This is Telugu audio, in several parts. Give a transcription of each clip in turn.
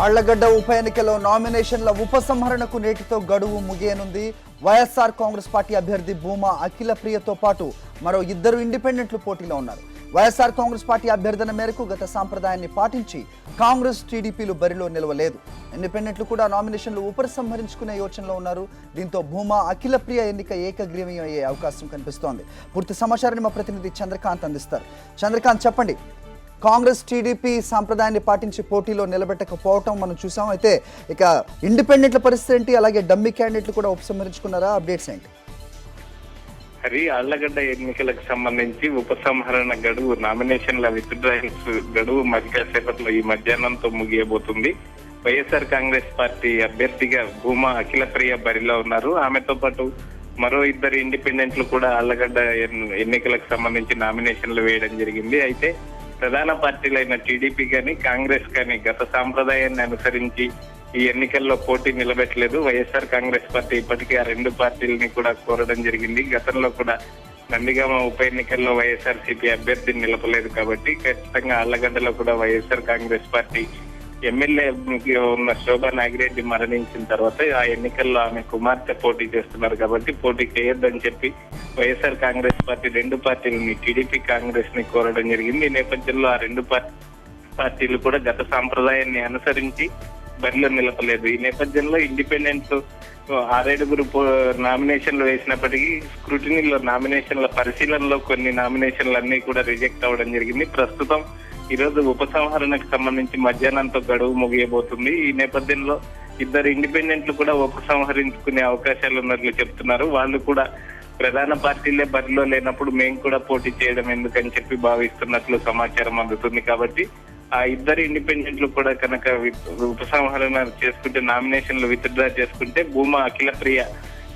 ఆళ్లగడ్డ ఉప ఎన్నికలో నామినేషన్ల ఉపసంహరణకు నేటితో గడువు ముగియనుంది. వైఎస్ఆర్ కాంగ్రెస్ పార్టీ అభ్యర్థి భూమా అఖిల ప్రియతో పాటు మరో ఇద్దరు ఇండిపెండెంట్లు పోటీలో ఉన్నారు. వైఎస్ఆర్ కాంగ్రెస్ పార్టీ అభ్యర్థన మేరకు గత సాంప్రదాయాన్ని పాటించి కాంగ్రెస్ టీడీపీలు బరిలో నిలవలేదు. ఇండిపెండెంట్లు కూడా నామినేషన్లు ఉపసంహరించుకునే యోచనలో ఉన్నారు. దీంతో భూమా అఖిల ప్రియ ఎన్నిక ఏకగ్రీవం అయ్యే అవకాశం కనిపిస్తోంది. పూర్తి సమాచారాన్ని మా ప్రతినిధి చంద్రకాంత్ అందిస్తారు. చంద్రకాంత్, చెప్పండి. కాంగ్రెస్ టీడీపీ సాంప్రదాయాన్ని పాటించి పోటీలో నిలబెట్టకపోవటం మనం చూసాం. అయితే ఇక ఇండిపెండెంట్ల పరిస్థితి ఏంటి? అలాగే డమ్మీ క్యాండిడేట్లు కూడా ఉపసంహరించుకున్నారా? అప్డేట్స్ ఏంటి? హరి, ఆళ్లగడ్డ ఎన్నికలకు సంబంధించి ఉపసంహరణ గడువు, నామినేషన్ల విత్డ్రాయల్స్ గడువు మరికాసేపట్లో ఈ మధ్యాహ్నంతో ముగియబోతుంది. వైఎస్ఆర్ కాంగ్రెస్ పార్టీ అభ్యర్థిగా భూమా అఖిల ప్రియ బరిలో ఉన్నారు. ఆమెతో పాటు మరో ఇద్దరు ఇండిపెండెంట్లు కూడా ఆళ్లగడ్డ ఎన్నికలకు సంబంధించి నామినేషన్లు వేయడం జరిగింది. అయితే ప్రధాన పార్టీలైన టీడీపీ కానీ కాంగ్రెస్ కానీ గత సాంప్రదాయాన్ని అనుసరించి ఈ ఎన్నికల్లో పోటీ నిలబెట్టలేదు. వైఎస్ఆర్ కాంగ్రెస్ పార్టీ ఇప్పటికీ ఆ రెండు పార్టీలని కూడా కోరడం జరిగింది. గతంలో కూడా నందిగామ ఉప ఎన్నికల్లో వైఎస్ఆర్సీపీ అభ్యర్థిని నిలపలేదు కాబట్టి ఖచ్చితంగా ఆళ్లగడ్డలో కూడా వైఎస్ఆర్ కాంగ్రెస్ పార్టీ ఎమ్మెల్యే ఉన్న శోభా నాగిరెడ్డి మరణించిన తర్వాత ఆ ఎన్నికల్లో ఆమె కుమార్తె పోటీ చేస్తున్నారు కాబట్టి పోటీ చేయొద్దని చెప్పి వైఎస్ఆర్ కాంగ్రెస్ పార్టీ రెండు పార్టీలని, టీడీపీ కాంగ్రెస్ ని కోరడం జరిగింది. ఈ నేపథ్యంలో ఆ రెండు పార్టీలు కూడా గత సాంప్రదాయాన్ని అనుసరించి బరిలో నిలపలేదు. ఈ నేపథ్యంలో ఇండిపెండెంట్స్ 6 నామినేషన్లు వేసినప్పటికీ స్క్రూటినీలో, నామినేషన్ల పరిశీలనలో కొన్ని నామినేషన్లన్నీ కూడా రిజెక్ట్ అవ్వడం జరిగింది. ప్రస్తుతం ఈ రోజు ఉపసంహరణకు సంబంధించి మధ్యాహ్నంతో గడువు ముగియబోతుంది. ఈ నేపథ్యంలో ఇద్దరు ఇండిపెండెంట్లు కూడా ఉపసంహరించుకునే అవకాశాలు ఉన్నట్లు చెప్తున్నారు. వాళ్ళు కూడా ప్రధాన పార్టీలే బరిలో లేనప్పుడు మేము కూడా పోటీ చేయడం ఎందుకని చెప్పి భావిస్తున్నట్లు సమాచారం అందుతుంది. కాబట్టి ఆ ఇద్దరు ఇండిపెండెంట్లు కూడా కనుక ఉపసంహరణ చేసుకుంటే, నామినేషన్లు విత్డ్రా చేసుకుంటే భూమా అఖిల ప్రియ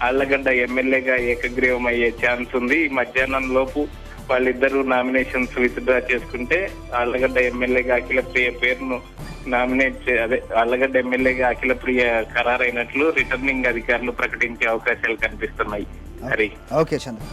ఆళ్లగడ్డ ఎమ్మెల్యేగా ఏకగ్రీవం అయ్యే ఛాన్స్ ఉంది. ఈ మధ్యాహ్నం లోపు వాళ్ళిద్దరూ నామినేషన్స్ విత్డ్రా చేసుకుంటే ఆళ్లగడ్డ ఎమ్మెల్యేగా అఖిల ప్రియ పేరును ఆళ్లగడ్డ ఎమ్మెల్యేగా అఖిల ప్రియ ఖరారైనట్లు రిటర్నింగ్ అధికారులు ప్రకటించే అవకాశాలు కనిపిస్తున్నాయి. హరి, ఓకే చంద్ర.